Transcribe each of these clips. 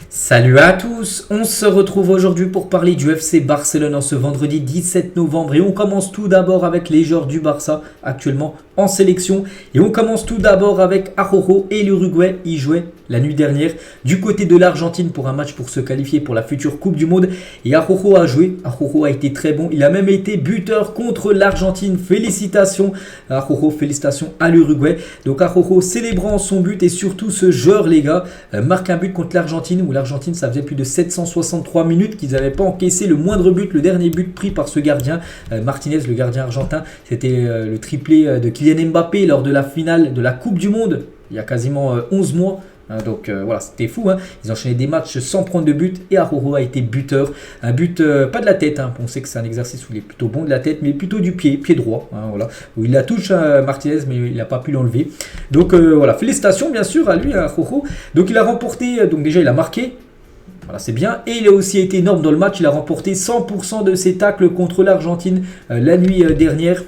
Salut à tous, on se retrouve aujourd'hui pour parler du FC Barcelone en ce vendredi 17 novembre et on commence tout d'abord avec les joueurs du Barça actuellement en sélection et on commence tout d'abord avec Araujo et l'Uruguay. Ils jouaient la nuit dernière du côté de l'Argentine pour un match pour se qualifier pour la future Coupe du Monde et Araujo a joué, Araujo a été très bon, il a même été buteur contre l'Argentine. Félicitations Araujo, félicitations à l'Uruguay. Donc Araujo célébrant son but et surtout ce joueur les gars marque un but contre l'Argentine où l'Argentine ça faisait plus de 763 minutes qu'ils n'avaient pas encaissé le moindre but. Le dernier but pris par ce gardien Martinez, le gardien argentin, c'était le triplé de Kylian Mbappé lors de la finale de la Coupe du Monde il y a quasiment 11 mois. Donc voilà, c'était fou. Ils enchaînaient des matchs sans prendre de but et Araujo a été buteur. Un but pas de la tête. On sait que c'est un exercice où il est plutôt bon de la tête, mais plutôt du pied droit. Voilà, où il la touche à Martinez, mais il n'a pas pu l'enlever. Donc voilà, félicitations bien sûr à lui, à Araujo. Donc il a remporté, donc déjà il a marqué. Voilà, c'est bien. Et il a aussi été énorme dans le match. Il a remporté 100% de ses tacles contre l'Argentine la nuit dernière.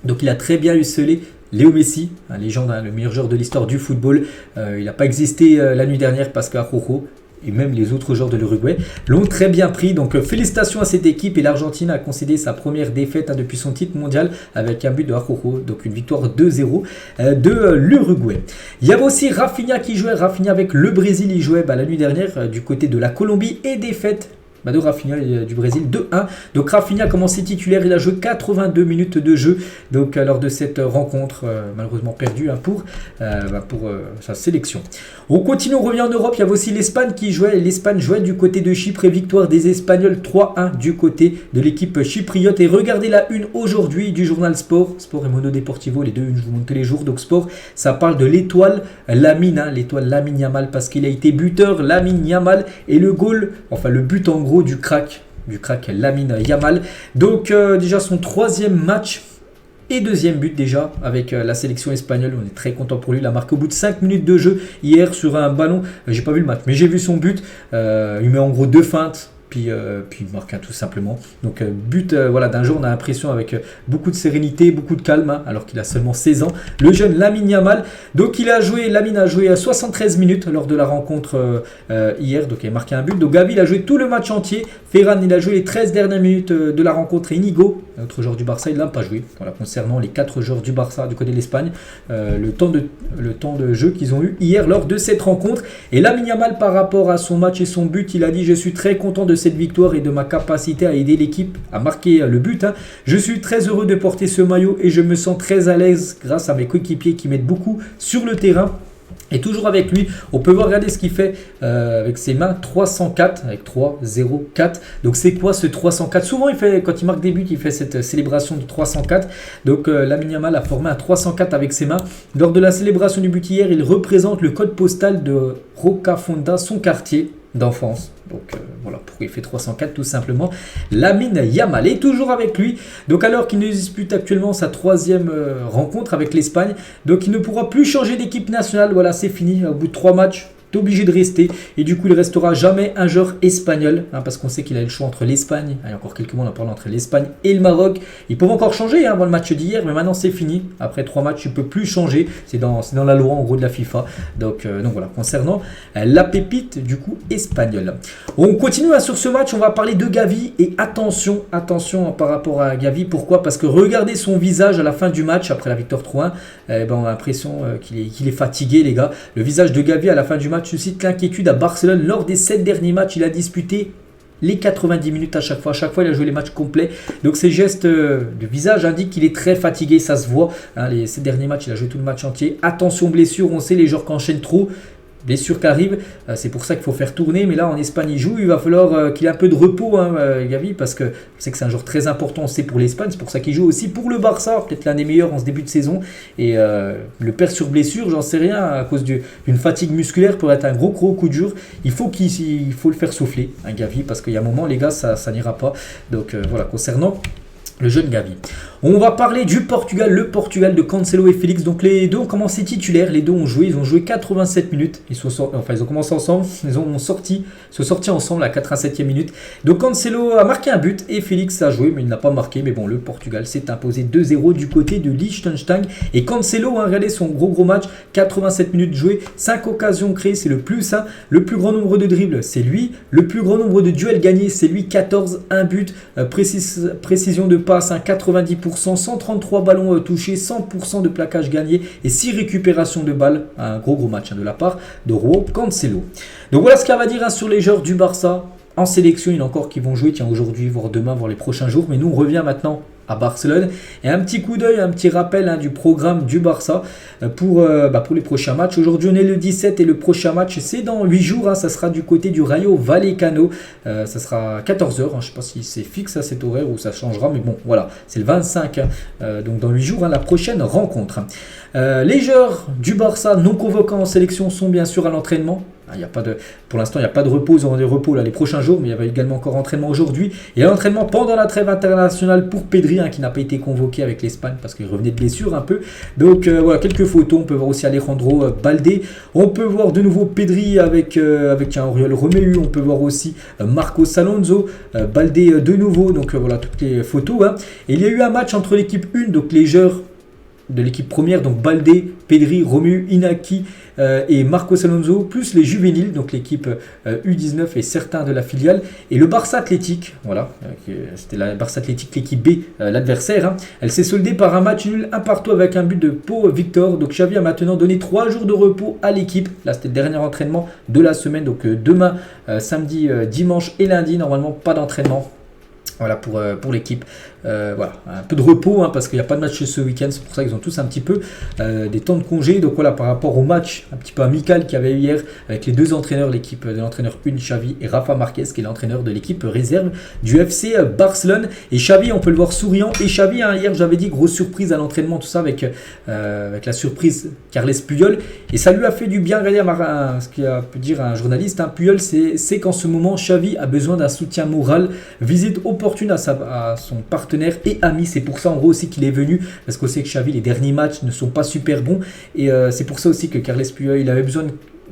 Donc il a très bien hucelé Léo Messi, légende, le meilleur joueur de l'histoire du football. Il n'a pas existé la nuit dernière parce qu'Araujo et même les autres joueurs de l'Uruguay l'ont très bien pris. Donc félicitations à cette équipe et l'Argentine a concédé sa première défaite depuis son titre mondial avec un but de Araujo, donc une victoire 2-0 de l'Uruguay. Il y avait aussi Rafinha qui jouait, Rafinha avec le Brésil, il jouait la nuit dernière du côté de la Colombie et défaite de Rafinha du Brésil 2-1. Donc Rafinha a commencé titulaire, il a joué 82 minutes de jeu donc lors de cette rencontre malheureusement perdue pour sa sélection. On continue, on revient en Europe, il y avait aussi l'Espagne qui jouait, l'Espagne jouait du côté de Chypre et victoire des Espagnols 3-1 du côté de l'équipe chypriote. Et regardez la une aujourd'hui du journal Sport et Mono Deportivo, les deux unes je vous montre tous les jours. Donc Sport, ça parle de l'étoile Lamine, l'étoile Lamine Yamal parce qu'il a été buteur Lamine Yamal et le goal, enfin le but en gros du crack Lamine Yamal. Donc déjà son troisième match et deuxième but déjà avec la sélection espagnole. On est très content pour lui. Il a marqué au bout de 5 minutes de jeu hier sur un ballon. J'ai pas vu le match mais j'ai vu son but. Il met en gros deux feintes. Puis il marque tout simplement. Donc but d'un jour on a l'impression avec beaucoup de sérénité, beaucoup de calme alors qu'il a seulement 16 ans. Le jeune Lamine Yamal. Donc Lamine a joué 73 minutes lors de la rencontre hier. Donc il a marqué un but. Donc Gavi il a joué tout le match entier. Ferran il a joué les 13 dernières minutes de la rencontre. Et Inigo, notre joueur du Barça, il n'a pas joué. Voilà, concernant les 4 joueurs du Barça du côté de l'Espagne. Le temps de jeu qu'ils ont eu hier lors de cette rencontre. Et Lamine Yamal par rapport à son match et son but, il a dit: je suis très content de cette victoire et de ma capacité à aider l'équipe à marquer le but. Je suis très heureux de porter ce maillot et je me sens très à l'aise grâce à mes coéquipiers qui m'aident beaucoup sur le terrain. Et toujours avec lui, on peut voir, regarder ce qu'il fait avec ses mains, 304, avec 3, 0, 4. Donc c'est quoi ce 304? Souvent, quand il marque des buts, il fait cette célébration du 304. Donc Lamine Yamal a formé un 304 avec ses mains. Lors de la célébration du but hier, il représente le code postal de Rocafonda, son quartier d'enfance. Donc voilà pourquoi il fait 304 tout simplement. Lamine Yamal est toujours avec lui. Donc alors qu'il ne dispute actuellement sa troisième rencontre avec l'Espagne. Donc il ne pourra plus changer d'équipe nationale. Voilà, c'est fini. Au bout de 3 matchs, tu es obligé de rester. Et du coup il restera jamais un joueur espagnol. Parce qu'on sait qu'il a le choix entre l'Espagne. Il y a encore quelques mois on en parle entre l'Espagne et le Maroc. Ils peuvent encore changer avant le match d'hier. Mais maintenant c'est fini. Après 3 matchs tu ne peux plus changer. C'est dans la loi en gros de la FIFA. Donc voilà, concernant la pépite du coup espagnole. On continue sur ce match, on va parler de Gavi et attention par rapport à Gavi. Pourquoi? Parce que regardez son visage à la fin du match après la victoire 3-1. On a l'impression qu'il est fatigué les gars. Le visage de Gavi à la fin du match suscite l'inquiétude à Barcelone. Lors des 7 derniers matchs, il a disputé les 90 minutes à chaque fois. À chaque fois, il a joué les matchs complets. Donc, ses gestes de visage indiquent qu'il est très fatigué. Ça se voit. Ces derniers matchs, il a joué tout le match entier. Attention, blessure. On sait, les joueurs qui enchaînent trop. Blessure qui arrive, c'est pour ça qu'il faut faire tourner. Mais là, en Espagne, il joue. Il va falloir qu'il ait un peu de repos, Gavi, parce que je sais que c'est un joueur très important, c'est pour l'Espagne. C'est pour ça qu'il joue aussi pour le Barça, peut-être l'un des meilleurs en ce début de saison. Et le perd sur blessure, j'en sais rien, à cause d'une fatigue musculaire, pour être un gros coup dur. Il faut le faire souffler, Gavi, parce qu'il y a un moment, les gars, ça n'ira pas. Donc voilà, concernant le jeune Gavi. On va parler du Portugal, le Portugal de Cancelo et Félix. Donc les deux ont commencé titulaires, les deux ont joué, ils ont joué 87 minutes. Ils ont commencé ensemble, ils sont sortis ensemble à 87e minute. Donc Cancelo a marqué un but et Félix a joué, mais il n'a pas marqué. Mais bon, le Portugal s'est imposé 2-0 du côté de Liechtenstein. Et Cancelo a regardé son gros match, 87 minutes jouées, 5 occasions créées, c'est le plus. Le plus grand nombre de dribbles, c'est lui. Le plus grand nombre de duels gagnés, c'est lui, 14, 1 but, précision de passe, 90%. 133 ballons touchés, 100% de plaquage gagné et 6 récupérations de balles. Un gros match de la part de João Cancelo. Donc voilà ce qu'il va dire sur les joueurs du Barça en sélection. Il y en a encore qui vont jouer aujourd'hui, voire demain, voire les prochains jours. Mais nous, on revient maintenant à Barcelone. Et un petit coup d'œil, un petit rappel du programme du Barça pour les prochains matchs. Aujourd'hui, on est le 17 et le prochain match, c'est dans 8 jours. Ça sera du côté du Rayo Vallecano. Ça sera 14h. Je ne sais pas si c'est fixe à cet horaire ou ça changera. Mais bon, voilà, c'est le 25. Donc dans 8 jours, la prochaine rencontre. Les joueurs du Barça non convoqués en sélection sont bien sûr à l'entraînement. Pour l'instant, il n'y a pas de repos. Ils auront des repos les prochains jours, mais il y avait également encore entraînement aujourd'hui. Et l'entraînement pendant la trêve internationale pour Pedri, qui n'a pas été convoqué avec l'Espagne parce qu'il revenait de blessure un peu. Donc voilà, quelques photos. On peut voir aussi Alejandro Baldé. On peut voir de nouveau Pedri avec un Oriol Romeu. On peut voir aussi Marcos Alonso, Baldé de nouveau. Donc voilà, toutes les photos. Et il y a eu un match entre l'équipe 1, donc les joueurs de l'équipe première, donc Baldé, Pedri, Romeu, Inaki et Marcos Alonso, plus les juvéniles, donc l'équipe U19 et certains de la filiale, et le Barça Athletic, voilà, c'était la Barça Athletic, l'équipe B, l'adversaire, elle s'est soldée par un match nul, un partout avec un but de Pau Victor. Donc Xavi a maintenant donné 3 jours de repos à l'équipe. Là, c'était le dernier entraînement de la semaine, donc demain, samedi, dimanche et lundi, normalement pas d'entraînement. Voilà pour l'équipe. Voilà, un peu de repos parce qu'il n'y a pas de match ce week-end. C'est pour ça qu'ils ont tous un petit peu des temps de congé. Donc voilà, par rapport au match un petit peu amical qu'il y avait eu hier avec les deux entraîneurs, l'équipe de l'entraîneur 1 Xavi et Rafa Marquez qui est l'entraîneur de l'équipe réserve du FC Barcelone. Et Xavi, on peut le voir souriant. Et Xavi, hier j'avais dit grosse surprise à l'entraînement, tout ça avec la surprise Carles Puyol. Et ça lui a fait du bien. Regardez ce qu'il a pu dire un journaliste. Puyol, c'est qu'en ce moment Xavi a besoin d'un soutien moral. Visite opportune à son partenaire et ami. C'est pour ça en gros aussi qu'il est venu, parce qu'on sait que Xavi, les derniers matchs ne sont pas super bons, et c'est pour ça aussi que Carles Puyol, il avait besoin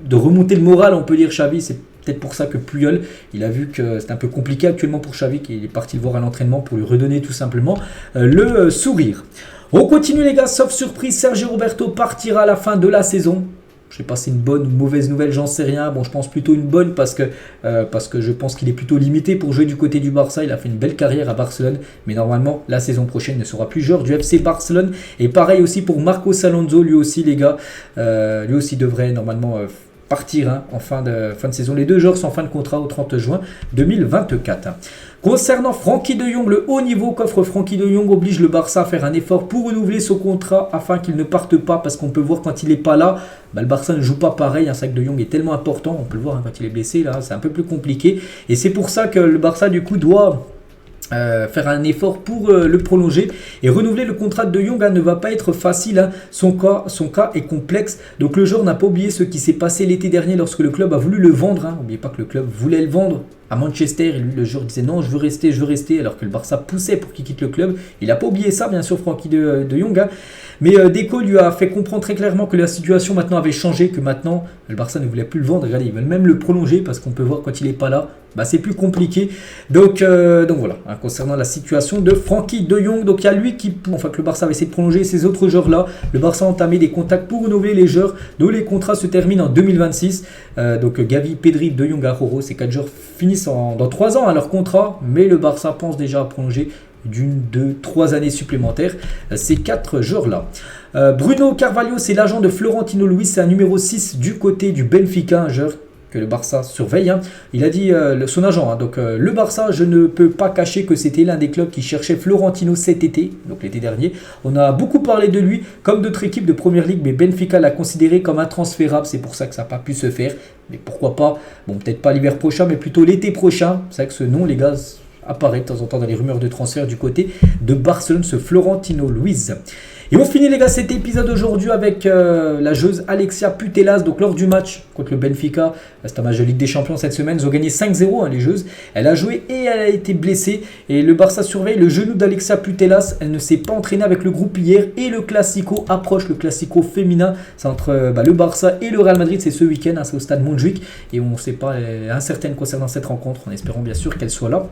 de remonter le moral, on peut dire. Xavi, c'est peut-être pour ça que Puyol, il a vu que c'était un peu compliqué actuellement pour Xavi, qu'il est parti le voir à l'entraînement pour lui redonner tout simplement le sourire. On continue les gars, sauf surprise, Sergio Roberto partira à la fin de la saison. Je ne sais pas si c'est une bonne ou mauvaise nouvelle, j'en sais rien. Bon, je pense plutôt une bonne parce que je pense qu'il est plutôt limité pour jouer du côté du Barça. Il a fait une belle carrière à Barcelone, mais normalement, la saison prochaine ne sera plus joueur du FC Barcelone. Et pareil aussi pour Marcos Alonso, lui aussi les gars, lui aussi devrait normalement partir en fin de saison. Les deux joueurs sont en fin de contrat au 30 juin 2024. Concernant Frenkie de Jong, le haut niveau qu'offre Frenkie de Jong oblige le Barça à faire un effort pour renouveler son contrat afin qu'il ne parte pas, parce qu'on peut voir quand il n'est pas là, le Barça ne joue pas pareil. Un sac de Jong est tellement important, on peut le voir quand il est blessé, là c'est un peu plus compliqué. Et c'est pour ça que le Barça du coup doit faire un effort pour le prolonger et renouveler le contrat de Jong ne va pas être facile. Son cas est complexe. Donc le joueur n'a pas oublié ce qui s'est passé l'été dernier lorsque le club a voulu le vendre. N'oubliez pas que le club voulait le vendre à Manchester et lui le joueur disait non, je veux rester, alors que le Barça poussait pour qu'il quitte le club. Il n'a pas oublié ça, bien sûr, Frenkie de Jong. Mais Deco lui a fait comprendre très clairement que la situation maintenant avait changé, que maintenant le Barça ne voulait plus le vendre. Regardez, ils veulent même le prolonger parce qu'on peut voir quand il n'est pas là, c'est plus compliqué. Donc voilà, concernant la situation de Frenkie de Jong, donc il y a lui que le Barça va essayer de prolonger, ces autres joueurs là. Le Barça a entamé des contacts pour renouveler les joueurs dont les contrats se terminent en 2026. Donc Gavi, Pedri, de Jong, Arroyo, ces 4 joueurs finissent dans 3 ans leur contrat, mais le Barça pense déjà à prolonger d'une, 2, 3 années supplémentaires ces 4 joueurs-là. Bruno Carvalho, c'est l'agent de Florentino Luis, c'est un numéro 6 du côté du Benfica, un joueur que le Barça surveille. Il a dit, son agent, le Barça, je ne peux pas cacher que c'était l'un des clubs qui cherchait Florentino cet été, donc l'été dernier. On a beaucoup parlé de lui, comme d'autres équipes de Première Ligue, mais Benfica l'a considéré comme intransférable, c'est pour ça que ça n'a pas pu se faire. Mais pourquoi pas, peut-être pas l'hiver prochain, mais plutôt l'été prochain. C'est vrai que ce nom, les gars, apparaît de temps en temps dans les rumeurs de transfert du côté de Barcelone, ce Florentino Luis. Et on finit les gars cet épisode aujourd'hui avec la joueuse Alexia Putellas. Donc lors du match contre le Benfica, c'est un match de Ligue des Champions cette semaine, ils ont gagné 5-0 les joueuses. Elle a joué et elle a été blessée. Et le Barça surveille le genou d'Alexia Putellas. Elle ne s'est pas entraînée avec le groupe hier. Et le Classico approche, le Classico féminin. C'est entre le Barça et le Real Madrid. C'est ce week-end, c'est au stade Montjuic. Et on ne sait pas, elle est incertaine concernant cette rencontre, en espérant bien sûr qu'elle soit là.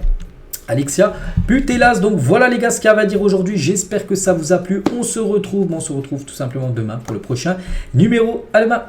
Alexia Putellas. Donc voilà les gars ce qu'il y avait à dire aujourd'hui. J'espère que ça vous a plu. On se retrouve tout simplement demain pour le prochain numéro. À demain.